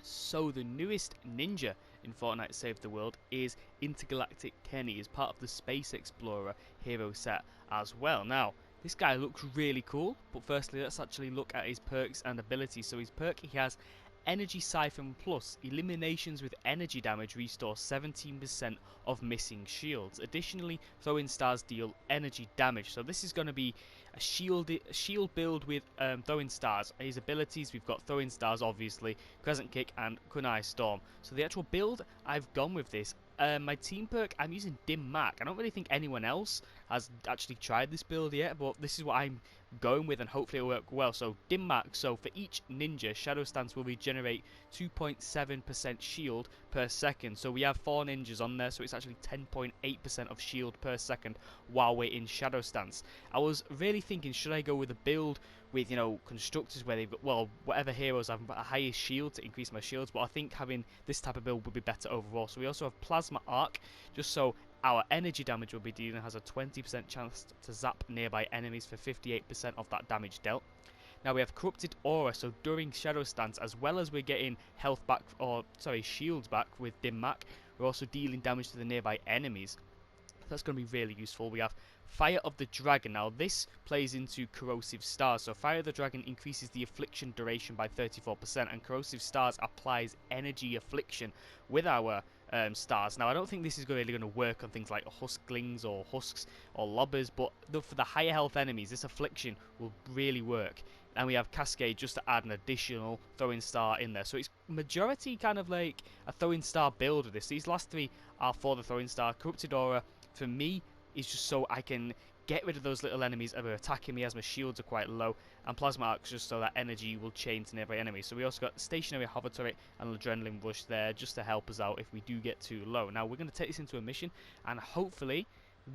So the newest ninja in Fortnite Save the World is Intergalactic Kenny, as part of the Space Explorer hero set as well. Now, this guy looks really cool, but firstly let's actually look at his perks and abilities. So his perk, he has Energy Siphon Plus. Eliminations with energy damage restore 17% of missing shields. Additionally, throwing stars deal energy damage. So this is going to be a shield build with throwing stars. His abilities, we've got throwing stars obviously, Crescent Kick and Kunai Storm. So the actual build I've gone with this, my team perk, I'm using Dim Mac. I don't really think anyone else has actually tried this build yet, but this is what I'm going with and hopefully it'll work well. So Dim Mac, so for each ninja, Shadow Stance will regenerate 2.7% shield per second. So we have 4 ninjas on there, so it's actually 10.8% of shield per second while we're in Shadow Stance. I was really thinking, should I go with a build with, you know, constructors where they've got, well, whatever heroes have a higher shield to increase my shields, but I think having this type of build would be better overall. So we also have Plasma Arc, just so our energy damage will be dealing has a 20% chance to zap nearby enemies for 58% of that damage dealt. Now we have Corrupted Aura, so during Shadow Stance, as well as we're getting health back, or sorry, shields back with Dim Mac, we're also dealing damage to the nearby enemies. That's going to be really useful. We have Fire of the Dragon. Now this plays into Corrosive Stars. So Fire of the Dragon increases the affliction duration by 34%, and Corrosive Stars applies energy affliction with our stars. Now I don't think this is really going to work on things like Husklings or Husks or Lobbers, but for the higher health enemies, this affliction will really work. And we have Cascade just to add an additional throwing star in there. So it's majority kind of like a throwing star build of this. These last 3 are for the throwing star. Corrupted Aura, for me, is just so I can get rid of those little enemies that are attacking me as my shields are quite low. And Plasma Arc just so that energy will chain to nearby enemies. So we also got Stationary Hover Turret and Adrenaline Rush there just to help us out if we do get too low. Now we're going to take this into a mission, and hopefully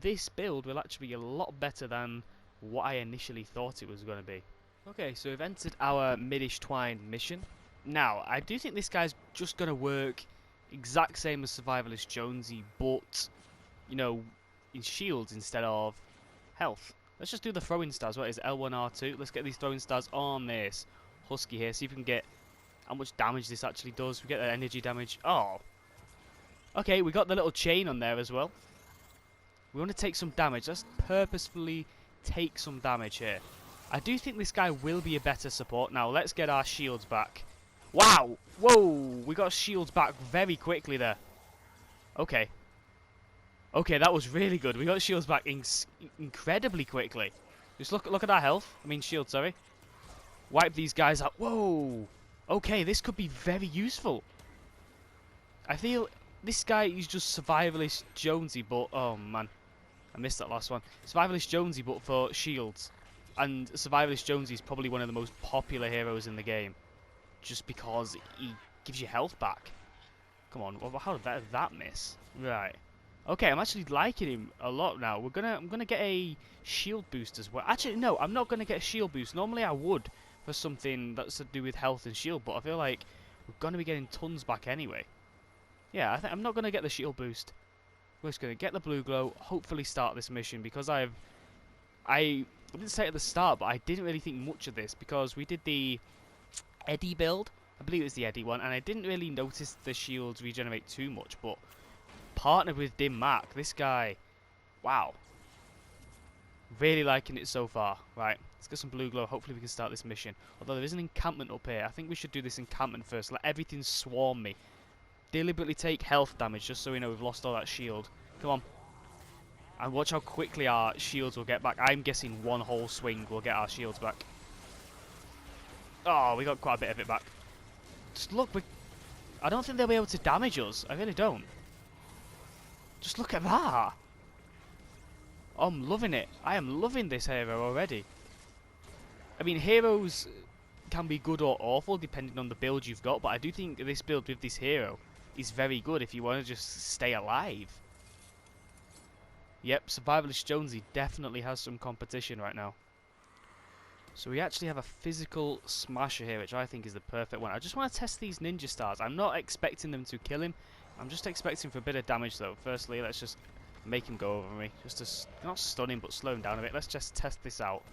this build will actually be a lot better than what I initially thought it was going to be. Okay, so we've entered our Midish Twine mission. Now, I do think this guy's just going to work exact same as Survivalist Jonesy, but, you know, in shields instead of health. Let's just do the throwing stars. What is it? L1, R2? Let's get these throwing stars on this Husky here. See if we can get how much damage this actually does. We get that energy damage. Oh. Okay, we got the little chain on there as well. We want to take some damage. Let's purposefully take some damage here. I do think this guy will be a better support. Now, let's get our shields back. Wow! Whoa! We got shields back very quickly there. Okay. Okay, that was really good. We got shields back incredibly quickly. Just look at our health. I mean shield, sorry. Wipe these guys out. Whoa! Okay, this could be very useful. I feel this guy is just Survivalist Jonesy, but... Oh, man. I missed that last one. Survivalist Jonesy, but for shields. And Survivalist Jonesy is probably one of the most popular heroes in the game. Just because he gives you health back. Come on, how did that miss? Right. Okay, I'm actually liking him a lot now. I'm gonna get a shield boost as well. Actually, no, I'm not gonna get a shield boost. Normally I would for something that's to do with health and shield, but I feel like we're gonna be getting tons back anyway. Yeah, I'm not gonna get the shield boost. We're just gonna get the blue glow. Hopefully start this mission because I didn't say it at the start, but I didn't really think much of this because we did the Eddie build. I believe it was the Eddie one, and I didn't really notice the shields regenerate too much, but partnered with Dim Mac, this guy, wow. Really liking it so far. Right, let's get some blue glow. Hopefully we can start this mission. Although there is an encampment up here. I think we should do this encampment first. Let everything swarm me. Deliberately take health damage just so we know we've lost all that shield. Come on. And watch how quickly our shields will get back. I'm guessing one whole swing will get our shields back. Oh, we got quite a bit of it back. Just look, I don't think they'll be able to damage us. I really don't. Just look at that. Oh, I'm loving it. I am loving this hero already. I mean, heroes can be good or awful depending on the build you've got, but I do think this build with this hero is very good if you want to just stay alive. Yep, Survivalist Jonesy definitely has some competition right now. So we actually have a physical smasher here, which I think is the perfect one. I just want to test these ninja stars. I'm not expecting them to kill him. I'm just expecting for a bit of damage though. Firstly, let's just make him go over me. Just to, not stun him, but slow him down a bit. Let's just test this out.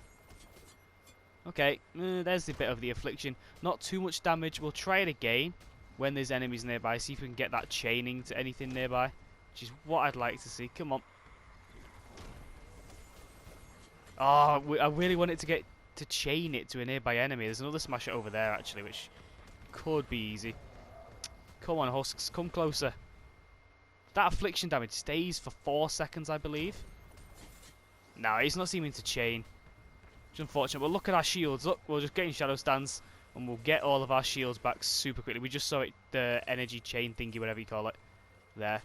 Okay, there's the bit of the affliction. Not too much damage. We'll try it again. when there's enemies nearby. See if we can get that chaining to anything nearby, which is what I'd like to see. Come on. Oh, I really want it to get to chain it to a nearby enemy. There's another smasher over there, actually, which could be easy. Come on, Husks. Come closer. That affliction damage stays for 4 seconds, I believe. No, he's not seeming to chain. It's unfortunate, but look at our shields. Look, we're just getting shadow stance, and we'll get all of our shields back super quickly. We just saw it, the energy chain thingy, whatever you call it. There.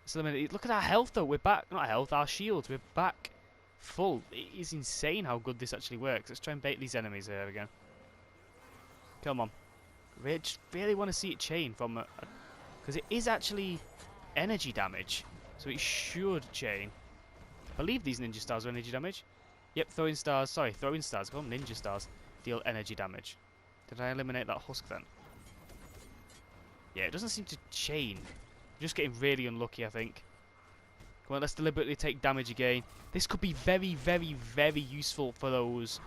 So look at our health, though. We're back. Not health, our shields. We're back full. It is insane how good this actually works. Let's try and bait these enemies here again. Come on. Just really want to see it chain from because it is actually energy damage, so it should chain. I believe these ninja stars are energy damage. Yep, throwing stars. Sorry, throwing stars. Call them ninja stars. Deal energy damage. Did I eliminate that husk then? Yeah, it doesn't seem to chain. I'm just getting really unlucky, I think. Come on, let's deliberately take damage again. This could be very, very, very useful for those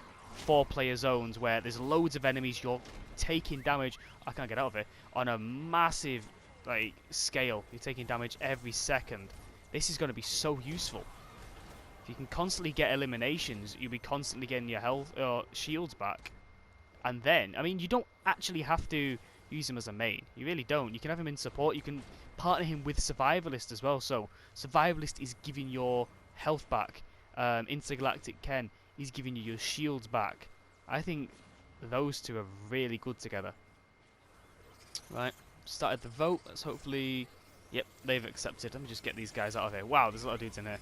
4-player zones where there's loads of enemies. You're taking damage. I can't get out of it on a massive scale. You're taking damage every second. This is going to be so useful. If you can constantly get eliminations, you'll be constantly getting your health or shields back. And then, I mean, you don't actually have to use him as a main. You really don't. You can have him in support. You can partner him with survivalist as well. So survivalist is giving your health back. Intergalactic Ken is giving you your shields back. I think those two are really good together. Right, started the vote. Let's hopefully... Yep, they've accepted. Let me just get these guys out of here. Wow, there's a lot of dudes in here.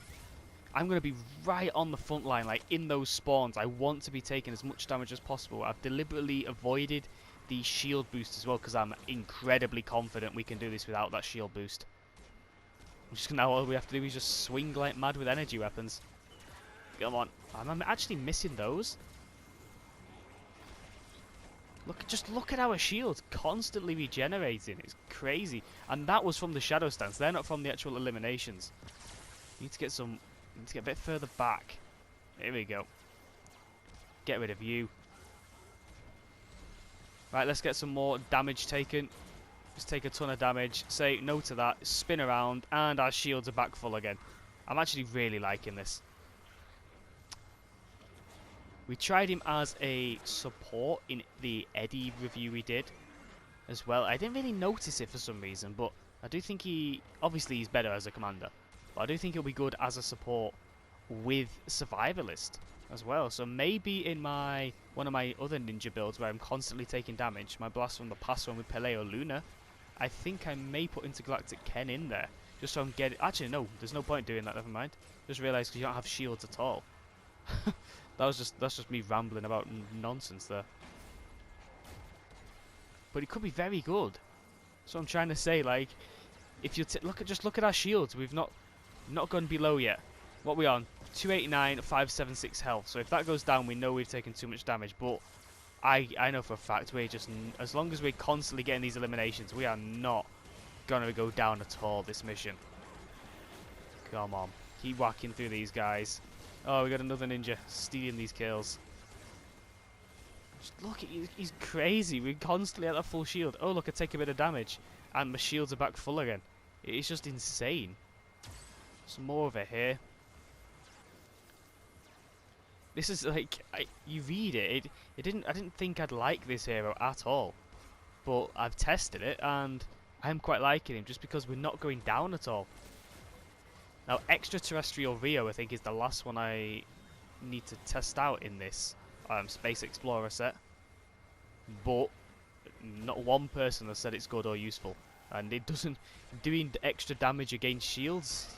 I'm going to be right on the front line, like in those spawns. I want to be taking as much damage as possible. I've deliberately avoided the shield boost as well because I'm incredibly confident we can do this without that shield boost. Now all we have to do is just swing like mad with energy weapons. Come on. I'm actually missing those. Just look at our shields constantly regenerating. It's crazy. And that was from the shadow stance. They're not from the actual eliminations. Need to get some... Need to get a bit further back. Here we go. Get rid of you. Right, let's get some more damage taken. Just take a ton of damage. Say no to that. Spin around. And our shields are back full again. I'm actually really liking this. We tried him as a support in the Eddie review we did as well. I didn't really notice it for some reason, but I do think obviously he's better as a commander. But I do think he'll be good as a support with survivalist as well. So maybe in one of my other ninja builds where I'm constantly taking damage, my blast from the past one with Pele or Luna, I think I may put Intergalactic Ken in there. Just so I'm getting... Actually, no, there's no point doing that, never mind. Just realised because you don't have shields at all. That's just me rambling about nonsense there. But it could be very good. So I'm trying to say, like, if you look at our shields, we've not gone below yet. What are we on? 289, 576 health. So if that goes down, we know we've taken too much damage. But I know for a fact we're just, as long as we're constantly getting these eliminations, we are not gonna go down at all this mission. Come on, keep whacking through these guys. Oh, we got another ninja stealing these kills. Just look, he's crazy. We're constantly at that full shield. Oh, look, I take a bit of damage, and my shields are back full again. It's just insane. Some more over here. This is like, you read it. I didn't think I'd like this hero at all, but I've tested it, and I'm quite liking him just because we're not going down at all. Now, Extraterrestrial Rio, I think, is the last one I need to test out in this Space Explorer set. But not one person has said it's good or useful. And it doesn't... Doing extra damage against shields.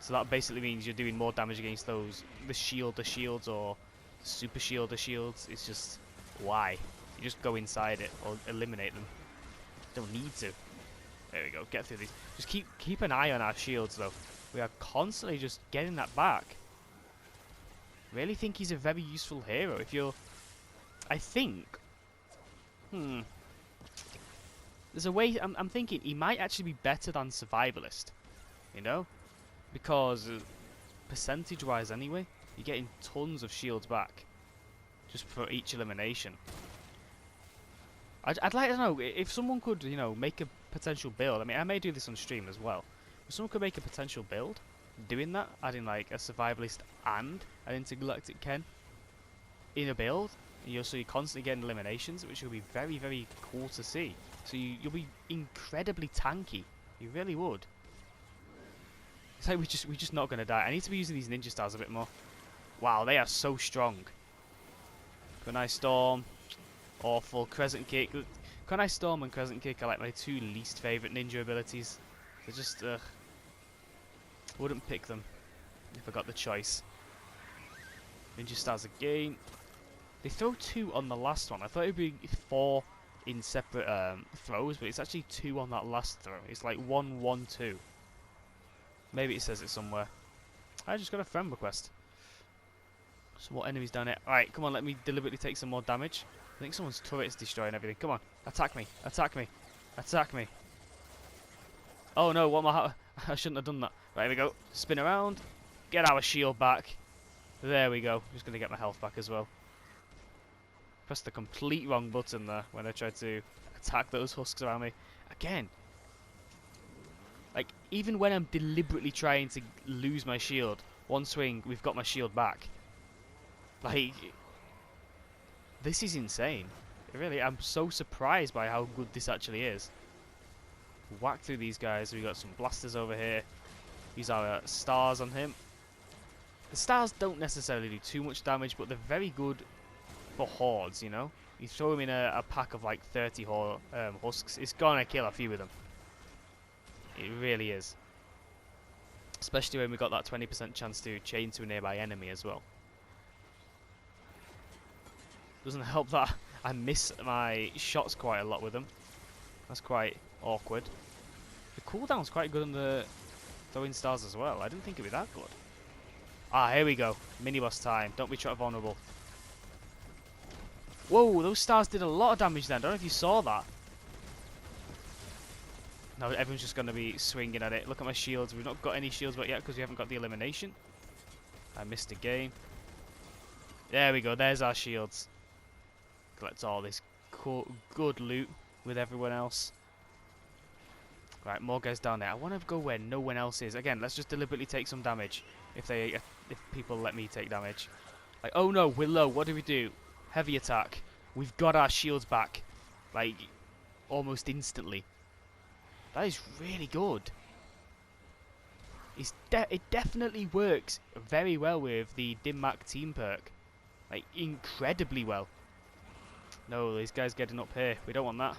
So that basically means you're doing more damage against those... The shields or super shields. It's just... Why? You just go inside it or eliminate them. You don't need to. There we go, get through these. Just keep an eye on our shields, though. We are constantly just getting that back. Really think he's a very useful hero. If you're... I think... There's a way... I'm thinking he might actually be better than Survivalist. You know? Because... percentage-wise, anyway, you're getting tons of shields back. Just for each elimination. I'd like to know if someone could, you know, make a potential build. I mean, I may do this on stream as well. If someone could make a potential build, doing that, adding like a survivalist and an intergalactic Ken in a build, so you're constantly getting eliminations, which will be very, very cool to see. So you'll be incredibly tanky. You really would. It's like we're just not gonna die. I need to be using these ninja stars a bit more. Wow, they are so strong. Kunai Storm, awful. Crescent Kick. Kunai Storm and Crescent Kick are like my two least favourite ninja abilities. They're just, wouldn't pick them if I got the choice. Ninja stars again. They throw 2 on the last one. I thought it would be 4 in separate throws, but it's actually 2 on that last throw. It's like 1, 1, 2. Maybe it says it somewhere. I just got a friend request. Some more enemies down here. Alright, come on, let me deliberately take some more damage. I think someone's turret is destroying everything. Come on, attack me, attack me, attack me. Oh no, what am I? I shouldn't have done that. Right, here we go. Spin around. Get our shield back. There we go. Just going to get my health back as well. Pressed the complete wrong button there when I tried to attack those husks around me. Again. Like, even when I'm deliberately trying to lose my shield, one swing, we've got my shield back. Like, this is insane. Really, I'm so surprised by how good this actually is. Whack through these guys. We got some blasters over here. Use our stars on him. The stars don't necessarily do too much damage, but they're very good for hordes, you know? You throw them in a pack of like 30 husks, it's gonna kill a few of them. It really is. Especially when we got that 20% chance to chain to a nearby enemy as well. Doesn't help that I miss my shots quite a lot with them. That's quite awkward. The cooldown's quite good on the throwing stars as well. I didn't think it'd be that good. Ah, here we go. Mini boss time. Don't be shot vulnerable. Whoa, those stars did a lot of damage then. I don't know if you saw that. No, everyone's just going to be swinging at it. Look at my shields. We've not got any shields back yet because we haven't got the elimination. I missed a game. There we go. There's our shields. Collect all this cool, good loot with everyone else. Right, more guys down there. I want to go where no one else is. Again, let's just deliberately take some damage. If people let me take damage. Like, oh no, we're low. What do? Heavy attack. We've got our shields back. Like, almost instantly. That is really good. It definitely works very well with the Dim Mak team perk. Like, incredibly well. No, these guys getting up here. We don't want that.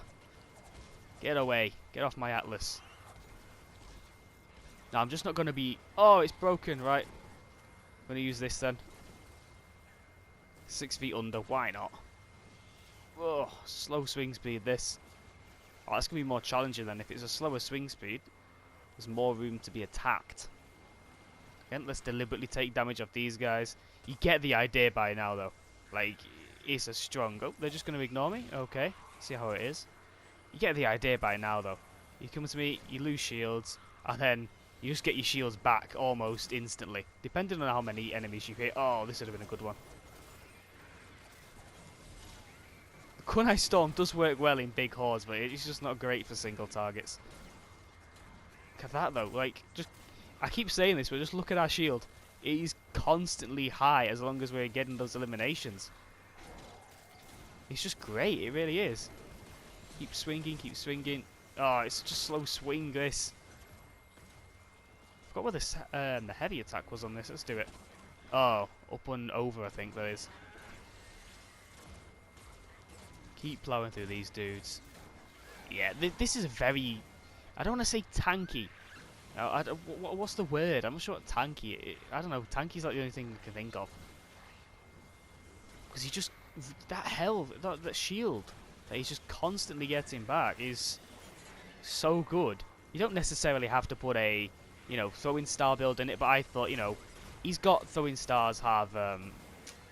Get away. Get off my Atlas. No, I'm just not going to be... Oh, it's broken. Right. I'm going to use this then. 6 feet under. Why not? Oh, slow swing speed, this. Oh, that's going to be more challenging then. If it's a slower swing speed, there's more room to be attacked. Again, let's deliberately take damage off these guys. You get the idea by now, though. Like, it's a strong... Oh, they're just going to ignore me? Okay. See how it is. You get the idea by now, though. You come to me, you lose shields, and then you just get your shields back almost instantly. Depending on how many enemies you hit. Oh, this would have been a good one. The Kunai Storm does work well in big hordes, but it's just not great for single targets. Look at that, though. Like, just... I keep saying this, but just look at our shield. It is constantly high as long as we're getting those eliminations. It's just great. It really is. Keep swinging, keep swinging. Oh, it's just slow swing, this. Forgot where the heavy attack was on this. Let's do it. Oh, up and over, I think that is. Keep plowing through these dudes. Yeah, this is a very... I don't want to say tanky. What's the word? I'm not sure what tanky... I don't know. Tanky's like the only thing I can think of. Because he just... That health, that shield that he's just constantly getting back is so good. You don't necessarily have to put a, you know, throwing star build in it, but I thought, you know, he's got throwing stars have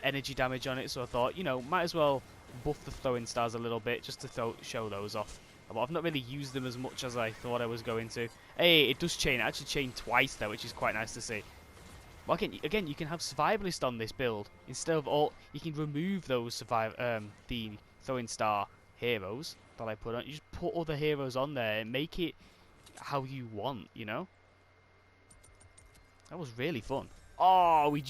energy damage on it, so I thought, you know, might as well buff the throwing stars a little bit just to show those off. But I've not really used them as much as I thought I was going to. Hey, it does chain. It actually chained twice there, which is quite nice to see. Well, again, you can have survivalist on this build instead of all. You can remove those the throwing star, heroes that I put on. You just put other heroes on there and make it how you want, you know? That was really fun. Oh, we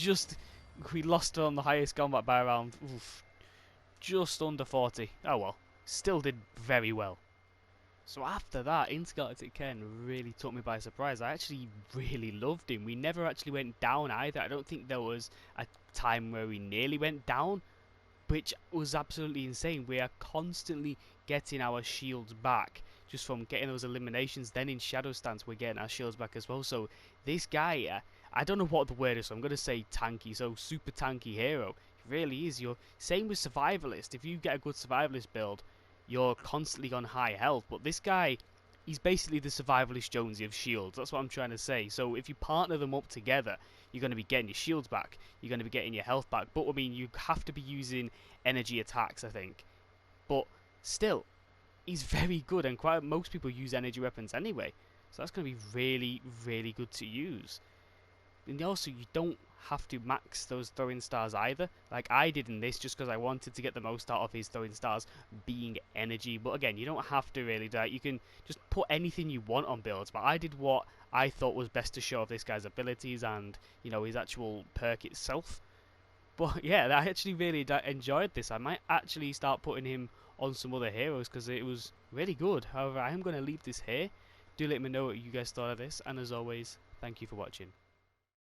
lost on the highest combat by around, just under 40. Oh well, still did very well. So after that, Intergalactic Ken really took me by surprise. I actually really loved him. We never actually went down either. I don't think there was a time where we nearly went down, which was absolutely insane. We are constantly getting our shields back just from getting those eliminations. Then in Shadow Stance, we're getting our shields back as well. So this guy, I don't know what the word is, so I'm going to say tanky. So super tanky hero. It really is. You're same with survivalist. If you get a good survivalist build, you're constantly on high health. But this guy, he's basically the survivalist Jonesy of Shields. That's what I'm trying to say. So if you partner them up together, you're going to be getting your shields back. You're going to be getting your health back. But I mean, you have to be using energy attacks, I think. But still, he's very good, and quite most people use energy weapons anyway. So that's going to be really, really good to use. And also, you don't have to max those throwing stars either. Like I did in this, just because I wanted to get the most out of his throwing stars being energy. But again, you don't have to really do that. You can just put anything you want on builds. But I did what I thought was best to show off this guy's abilities and, you know, his actual perk itself. But yeah, I actually really enjoyed this. I might actually start putting him on some other heroes because it was really good. However, I am going to leave this here. Do let me know what you guys thought of this. And as always, thank you for watching.